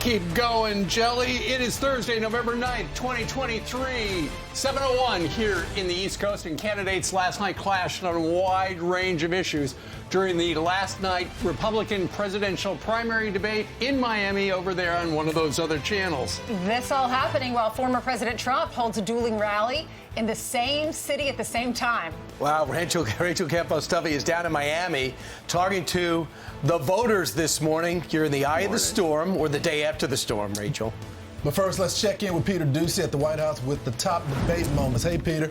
Keep going, Jelly. It is Thursday, November 9th, 2023, 7:01 here in the East Coast, and candidates last night clashed on a wide range of issues during the last night Republican presidential primary debate in Miami over there on one of those other channels. This all happening while former President Trump holds a dueling rally in the same city at the same time. Wow, Rachel Campos-Duffy is down in Miami talking to the voters this morning. You're in the eye of the storm, or the day after the storm, Rachel. But first, let's check in with Peter Doocy at the White House with the top debate moments. Hey, Peter.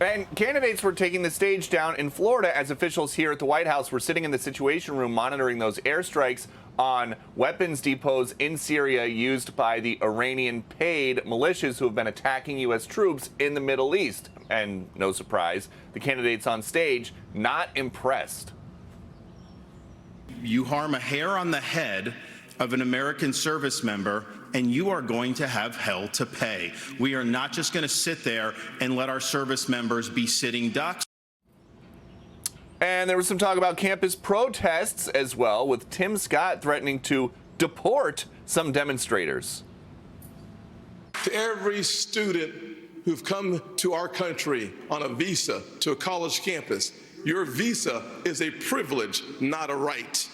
And candidates were taking the stage down in Florida as officials here at the White House were sitting in the Situation Room monitoring those airstrikes on weapons depots in Syria used by the Iranian-paid militias who have been attacking U.S. troops in the Middle East. And no surprise, the candidates on stage not impressed. You harm a hair on the head of an American service member, and you are going to have hell to pay. We are not just going to sit there and let our service members be sitting ducks. And there was some talk about campus protests as well, with Tim Scott threatening to deport some demonstrators. To every student who've come to our country on a visa to a college campus, your visa is a privilege, not a right.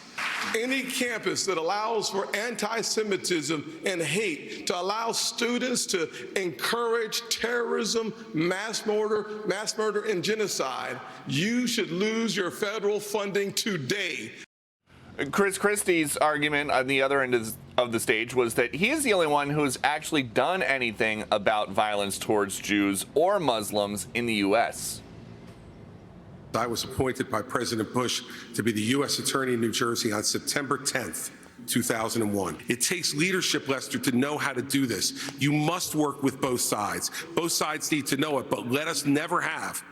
Any campus that allows for anti-Semitism and hate, to allow students to encourage terrorism, mass murder, and genocide, you should lose your federal funding today. Chris Christie's argument on the other end of the stage was that he is the only one who has actually done anything about violence towards Jews or Muslims in the U.S. I was appointed by President Bush to be the U.S. Attorney in New Jersey on September 10th, 2001. It takes leadership, Lester, to know how to do this. You must work with both sides. Both sides need to know it, but let us never have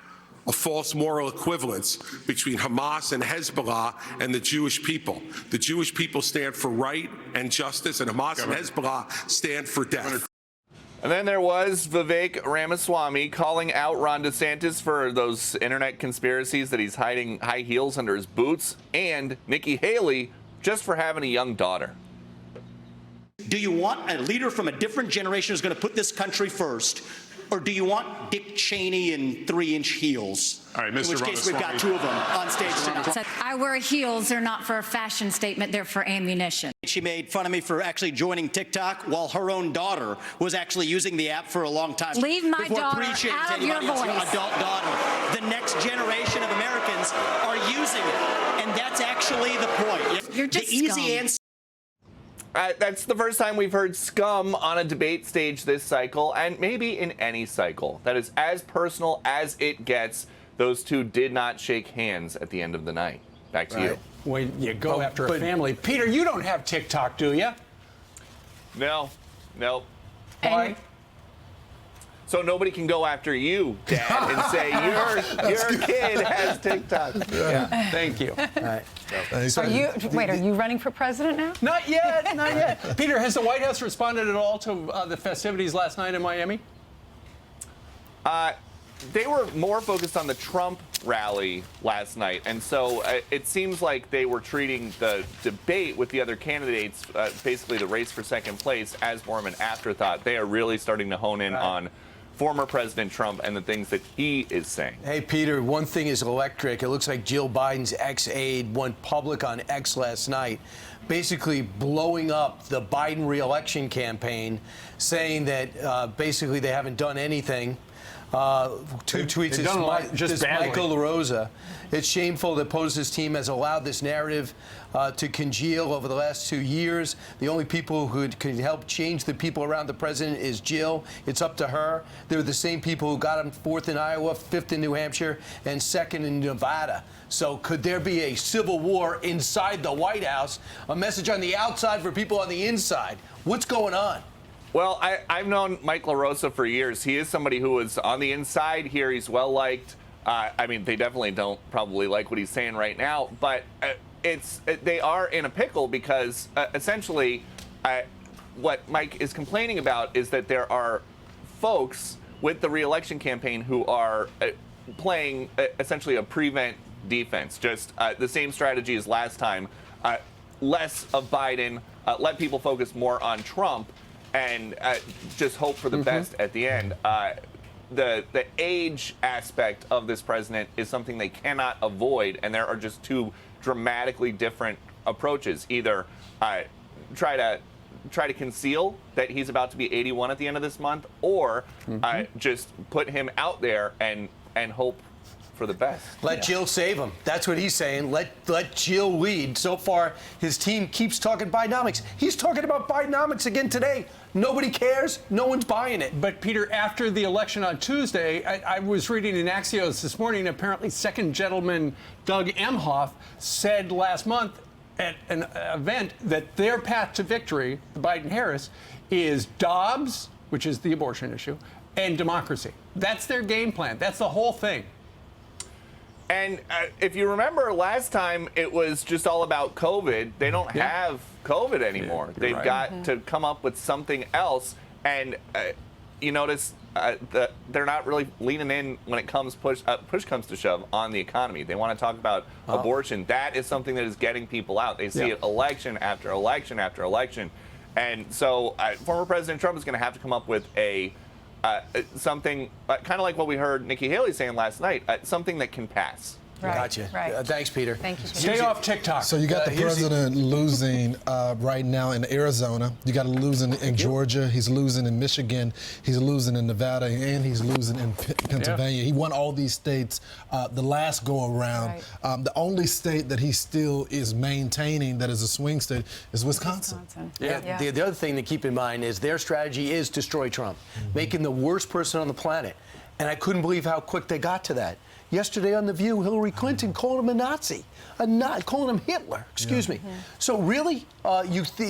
a false moral equivalence between Hamas and Hezbollah and the Jewish people. The Jewish people stand for right and justice, and Hamas and Hezbollah stand for death. And then there was Vivek Ramaswamy calling out Ron DeSantis for those internet conspiracies that he's hiding high heels under his boots, and Nikki Haley just for having a young daughter. Do you want a leader from a different generation who's going to put this country first? Or do you want Dick Cheney in 3-inch heels? All right, Mr. In which case, we've got two of them on stage tonight. I wear heels. They're not for a fashion statement. They're for ammunition. She made fun of me for actually joining TikTok while her own daughter was actually using the app for a long time. Leave my daughter out of your voice. Your adult daughter. The next generation of Americans are using it. And that's actually the point. You're just the easy answer. That's the first time we've heard scum on a debate stage this cycle, and maybe in any cycle. That is as personal as it gets. Those two did not shake hands at the end of the night. Back to you. When you go after a family. Peter, you don't have TikTok, do you? No. Why? So nobody can go after you, Dad, and say your kid has TikTok. Yeah. Thank you. All right. Are you running for president now? Not yet. Peter, has the White House responded at all to the festivities last night in Miami? They were more focused on the Trump rally last night, and so it seems like they were treating the debate with the other candidates, basically the race for second place, as more of an afterthought. They are really starting to hone in on former President Trump and the things that he is saying. Hey, Peter, one thing is electric. It looks like Jill Biden's ex-aide went public on X last night, basically blowing up the Biden re-election campaign, saying that basically they haven't done anything. Two tweets. This Michael LaRosa. It's shameful that Pose's team has allowed this narrative to congeal over the last 2 years. The only people who can help change the people around the president is Jill. It's up to her. They're the same people who got him 4th in Iowa, 5th in New Hampshire, and 2nd in Nevada. So could there be a civil war inside the White House? A message on the outside for people on the inside? What's going on? Well, I've known Mike LaRosa for years. He is somebody who is on the inside here. He's well-liked. I mean, they definitely don't probably like what he's saying right now, but they are in a pickle because essentially what Mike is complaining about is that there are folks with the re-election campaign who are playing essentially a prevent defense, just the same strategy as last time. less of Biden, let people focus more on Trump, and just hope for the best at the end. The age aspect of this president is something they cannot avoid, and there are just two dramatically different approaches. Either try to conceal that he's about to be 81 at the end of this month, or just put him out there and hope for the best. Let Jill save him. That's what he's saying. Let Jill lead. So far, his team keeps talking Bidenomics. He's talking about Bidenomics again today. Nobody cares. No one's buying it. But, Peter, after the election on Tuesday, I was reading in Axios this morning, apparently second gentleman Doug Emhoff said last month at an event that their path to victory, the Biden-Harris, is Dobbs, which is the abortion issue, and democracy. That's their game plan. That's the whole thing. And if you remember last time, it was just all about COVID. They don't have COVID anymore. They've got to come up with something else. And you notice that they're not really leaning in when it comes push comes to shove on the economy. They want to talk about abortion. That is something that is getting people out. They see it election after election after election. And so former President Trump is going to have to come up with something kind of like what we heard Nikki Haley saying last night, something that can pass. Right. Gotcha. Right. Thanks, Peter. Thank you. Stay off TikTok. So you got the president losing right now in Arizona. You got him losing in Georgia. He's losing in Michigan. He's losing in Nevada, and he's losing in Pennsylvania. He won all these states the last go around. The only state that he still is maintaining that is a swing state is Wisconsin. Yeah. The other thing to keep in mind is their strategy is destroy Trump, make him the worst person on the planet. And I couldn't believe how quick they got to that. Yesterday on The View, Hillary Clinton called him a Nazi, calling him Hitler, excuse me. So really,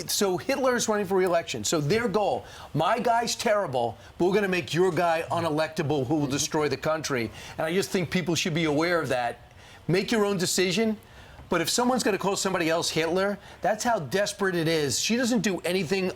so Hitler's running for re-election. So their goal, my guy's terrible, but we're going to make your guy unelectable who will destroy the country. And I just think people should be aware of that. Make your own decision. But if someone's going to call somebody else Hitler, that's how desperate it is. She doesn't do anything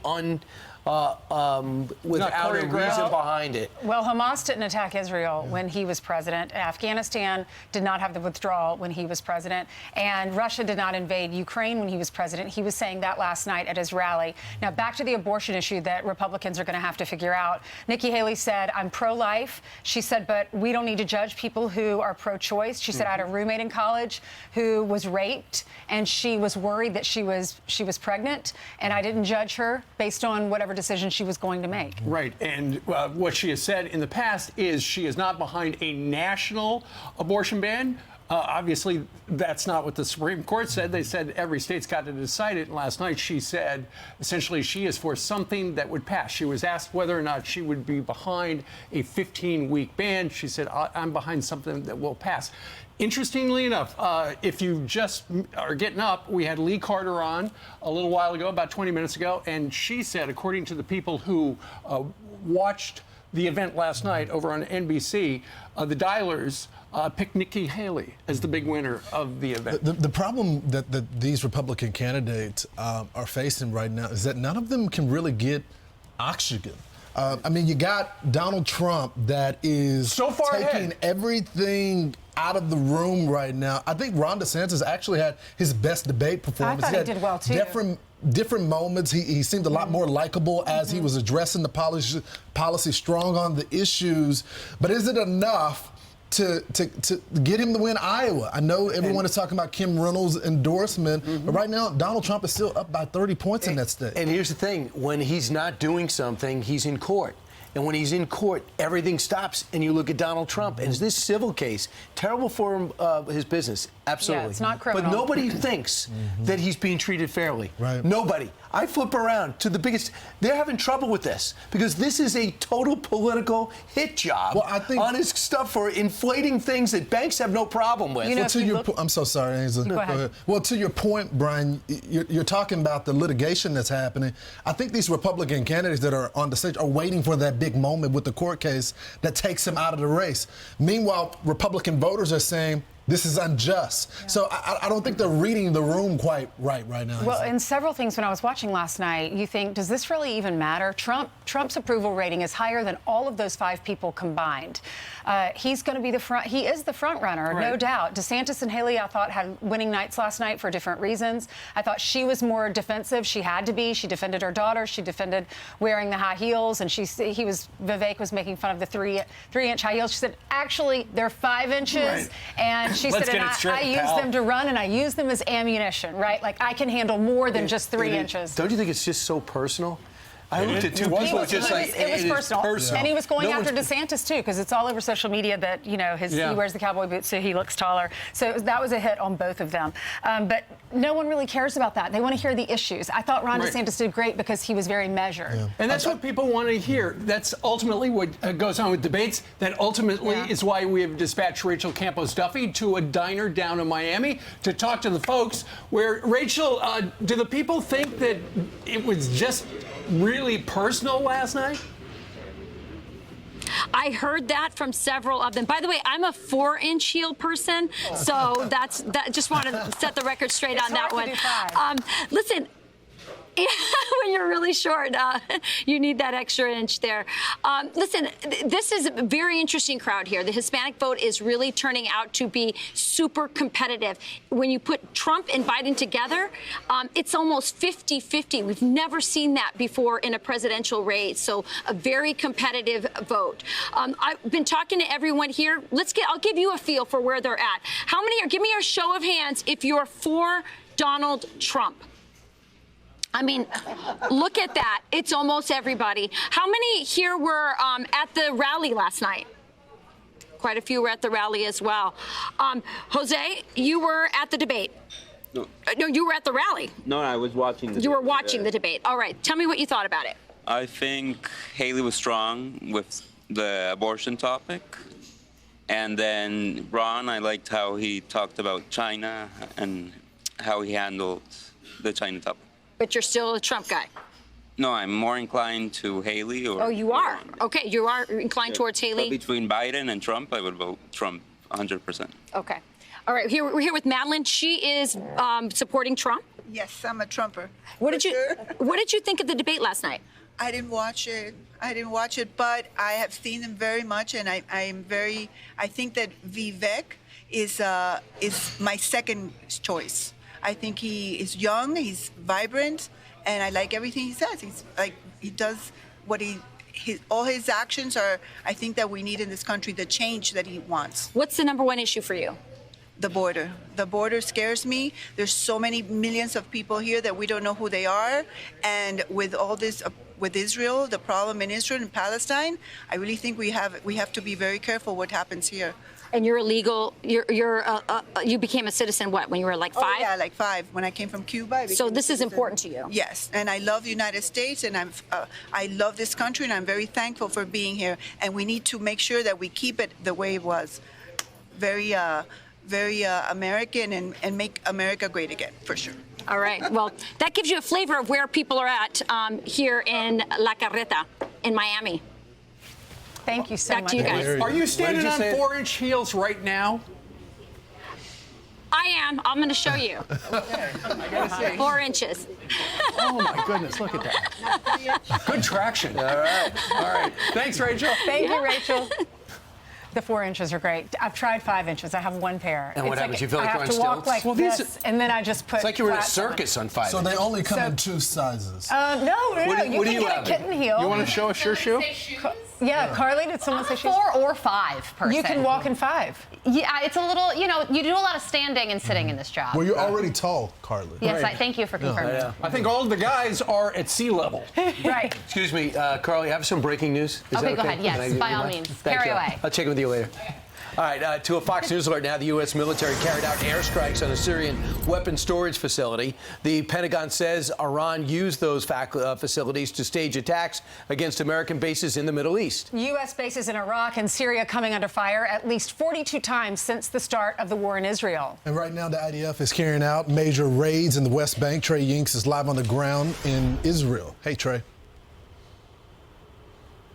without a reason behind it. Well, Hamas didn't attack Israel when he was president. Afghanistan did not have the withdrawal when he was president. And Russia did not invade Ukraine when he was president. He was saying that last night at his rally. Now, back to the abortion issue that Republicans are going to have to figure out. Nikki Haley said, I'm pro-life. She said, but we don't need to judge people who are pro-choice. She said, I had a roommate in college who was raped, and she was worried that she was pregnant, and I didn't judge her based on whatever decision she was going to make. Right, and what she has said in the past is she is not behind a national abortion ban. Obviously, that's not what the Supreme Court said. They said every state's got to decide it. And last night she said, essentially, she is for something that would pass. She was asked whether or not she would be behind a 15-week ban. She said, I'm behind something that will pass. Interestingly enough, if you just are getting up, we had Lee Carter on a little while ago, about 20 minutes ago, and she said, according to the people who watched the event last night over on NBC, the dialers picked Nikki Haley as the big winner of the event. The problem that these Republican candidates are facing right now is that none of them can really get oxygen. I mean, you got Donald Trump that is so far taking ahead. Everything out of the room right now. I think Ron DeSantis actually had his best debate performance. I thought he did well, too. Different moments. He seemed a lot more likable as he was addressing the policy, strong on the issues. But is it enough to get him to win Iowa? I know everyone is talking about Kim Reynolds' endorsement, but right now Donald Trump is still up by 30 points in that state. And here's the thing, when he's not doing something, he's in court. And when he's in court, everything stops, and you look at Donald Trump. And this civil case, terrible for him, his business, absolutely. Yeah, it's not criminal. But nobody thinks that he's being treated fairly. Right. Nobody. I flip around to the biggest. They're having trouble with this because this is a total political hit job on his stuff for inflating things that banks have no problem with. You know, I'm so sorry, Ainsley. Go ahead. Well, to your point, Brian, you're talking about the litigation that's happening. I think these Republican candidates that are on the stage are waiting for that big moment with the court case that takes him out of the race. Meanwhile, Republican voters are saying, this is unjust. Yeah. So I don't think they're reading the room quite right now. Well, in several things when I was watching last night, you think, does this really even matter? Trump's approval rating is higher than all of those 5 people combined. He's going to be he is the front runner, no doubt. DeSantis and Haley, I thought, had winning nights last night for different reasons. I thought she was more defensive. She had to be. She defended her daughter. She defended wearing the high heels. And Vivek was making fun of the 3-inch high heels. She said, actually, they're 5 inches. Right. And she said, and I use them to run and I use them as ammunition, right? Like I can handle more than just 3 inches. Don't you think it's just so personal? I looked at 2 people just like it was personal. And he was going after DeSantis too, because it's all over social media that he wears the cowboy boots so he looks taller. So that was a hit on both of them. But no one really cares about that. They want to hear the issues. I thought Ron DeSantis did great because he was very measured. Yeah. And that's what people want to hear. That's ultimately what goes on with debates. That ultimately is why we have dispatched Rachel Campos-Duffy to a diner down in Miami to talk to the folks. Where Rachel, do the people think that it was just really personal last night? I heard that from several of them. By the way, I'm a 4-inch heel person, so that just want to set the record straight on that one. Listen. When you're really short, you need that extra inch there. Listen, this is a very interesting crowd here. The Hispanic vote is really turning out to be super competitive. When you put Trump and Biden together, it's almost 50-50. We've never seen that before in a presidential race. So a very competitive vote. I've been talking to everyone here. I'll give you a feel for where they're at. How many give me a show of hands if you're for Donald Trump? I mean, look at that. It's almost everybody. How many here were at the rally last night? Quite a few were at the rally as well. Jose, you were at the debate. No, you were at the rally. No, I was watching the debate. You were watching the debate. All right. Tell me what you thought about it. I think Haley was strong with the abortion topic. And then Ron, I liked how he talked about China and how he handled the China topic. But you're still a Trump guy. No, I'm more inclined to Haley. Oh, you are? Okay, you are inclined towards Haley? But between Biden and Trump, I would vote Trump 100%. Okay. All right, we're here with Madeline. She is supporting Trump. Yes, I'm a Trumper. What did you think of the debate last night? I didn't watch it. But I have seen him very much, and I think that Vivek is my second choice. I think he is young, he's vibrant, and I like everything he says. He does what all his actions are, I think, that we need in this country, the change that he wants. What's the number one issue for you? The border. The border scares me. There's so many millions of people here that we don't know who they are. And with all this, with Israel, the problem in Israel and Palestine, I really think we have to be very careful what happens here. And you're illegal. You became a citizen when you were like 5? Oh, yeah, like 5 when I came from Cuba. So this is important to you. Yes, and I love the United States, and I love this country, and I'm very thankful for being here. And we need to make sure that we keep it the way it was, very American, and make America great again, for sure. All right. Well, that gives you a flavor of where people are at here in La Carreta in Miami. Thank you so much. Back to you guys. Are you standing on 4-inch heels right now? I am. I'm going to show you. Okay. I gotta see. 4 inches. Oh my goodness! Look at that. Good traction. All right. Thanks, Rachel. Thank you, Rachel. The 4 inches are great. I've tried 5 inches. I have one pair. And what happens? You feel like I you're have on to walk stilts? like this, and then I just put. It's like you were in a circus on 5 So inches. they only come in 2 sizes. No. You can get a kitten heel. You want to show us your shoe? Yeah, Carly, did someone say shoes? 4 or 5 person. You can walk in 5. Yeah, it's a little, you do a lot of standing and sitting in this job. Well, you're already tall, Carly. Yes, thank you for confirming. Yeah. I think all of the guys are at sea level. Right. Excuse me, Carly, I have some breaking news. Is Okay, that go ahead. Yes, by all means. Carry away. I'll check in with you later. All right, to a Fox News alert now. The U.S. military carried out airstrikes on a Syrian weapons storage facility. The Pentagon says Iran used those facilities to stage attacks against American bases in the Middle East. U.S. bases in Iraq and Syria coming under fire at least 42 times since the start of the war in Israel. And right now, the IDF is carrying out major raids in the West Bank. Trey Yingst is live on the ground in Israel. Hey, Trey.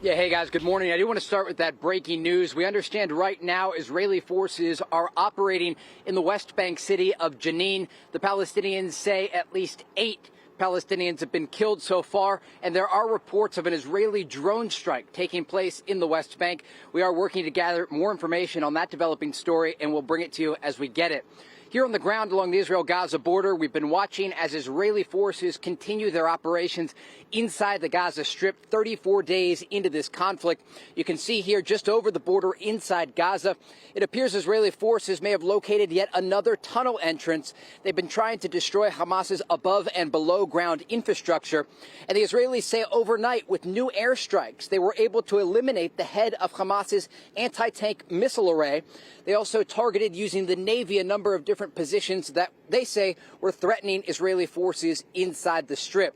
Yeah, hey guys, good morning. I do want to start with that breaking news. We understand right now Israeli forces are operating in the West Bank city of Jenin. The Palestinians say at least 8 Palestinians have been killed so far, and there are reports of an Israeli drone strike taking place in the West Bank. We are working to gather more information on that developing story, and we'll bring it to you as we get it. Here on the ground along the Israel-Gaza border, we've been watching as Israeli forces continue their operations inside the Gaza Strip 34 days into this conflict. You can see here just over the border inside Gaza, it appears Israeli forces may have located yet another tunnel entrance. They've been trying to destroy Hamas's above and below ground infrastructure. And the Israelis say overnight with new airstrikes, they were able to eliminate the head of Hamas's anti-tank missile array. They also targeted using the Navy a number of different positions that they say were threatening Israeli forces inside the Strip.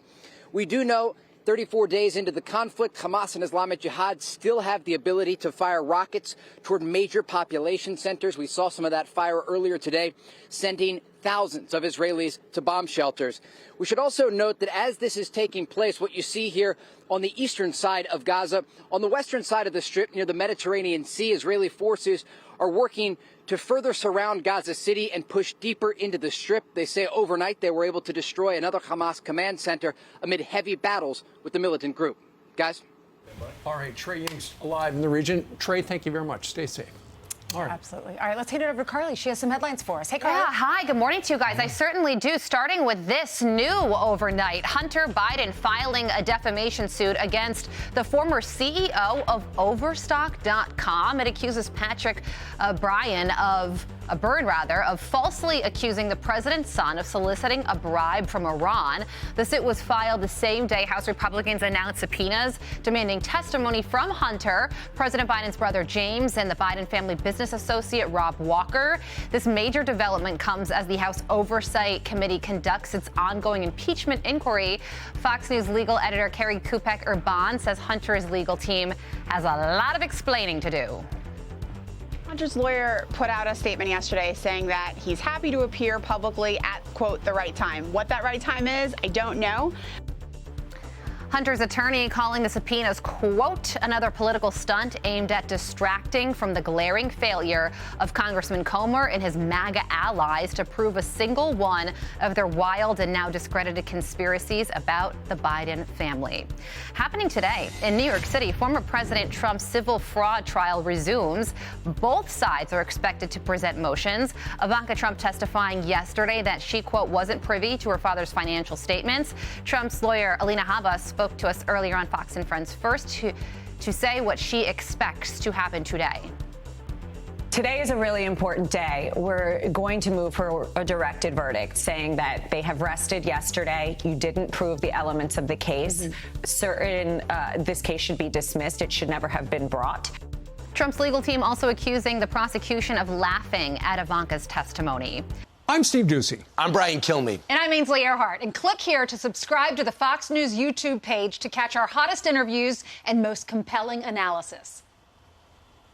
We do know 34 days into the conflict, Hamas and Islamic Jihad still have the ability to fire rockets toward major population centers. We saw some of that fire earlier today, sending thousands of Israelis to bomb shelters. We should also note that as this is taking place, what you see here on the eastern side of Gaza, on the western side of the Strip near the Mediterranean Sea, Israeli forces are working to further surround Gaza City and push deeper into the Strip. They say overnight they were able to destroy another Hamas command center amid heavy battles with the militant group. Guys? All right, Trey Yingst live in the region. Trey, thank you very much. Stay safe. All right. Absolutely. All right, let's hand it over to Carly. She has some headlines for us. Hey, Carly. Yeah, hi. Good morning to you guys. I certainly do. Starting with this new overnight, Hunter Biden filing a defamation suit against the former CEO of Overstock.com. It accuses Patrick Byrne of falsely accusing the president's son of soliciting a bribe from Iran. The suit was filed the same day House Republicans announced subpoenas demanding testimony from Hunter, President Biden's brother James, and the Biden family business associate Rob Walker. This major development comes as the House Oversight Committee conducts its ongoing impeachment inquiry. Fox News legal editor Carrie Kupek-Urban says Hunter's legal team has a lot of explaining to do. Hunter's lawyer put out a statement yesterday saying that he's happy to appear publicly at, quote, the right time. What that right time is, I don't know. Hunter's attorney calling the subpoenas, quote, another political stunt aimed at distracting from the glaring failure of Congressman Comer and his MAGA allies to prove a single one of their wild and now discredited conspiracies about the Biden family. Happening today in New York City, former President Trump's civil fraud trial resumes. Both sides are expected to present motions. Ivanka Trump testifying yesterday that she, quote, wasn't privy to her father's financial statements. Trump's lawyer, Alina Habas, spoke to us earlier on Fox and Friends First to say what she expects to happen today. Today is a really important day. We're going to move for a directed verdict saying that they have rested yesterday. You didn't prove the elements of the case. This case should be dismissed. It should never have been brought. Trump's legal team also accusing the prosecution of laughing at Ivanka's testimony. I'm Steve Doocy. I'm Brian Kilmeade. And I'm Ainsley Earhart. And click here to subscribe to the Fox News YouTube page to catch our hottest interviews and most compelling analysis.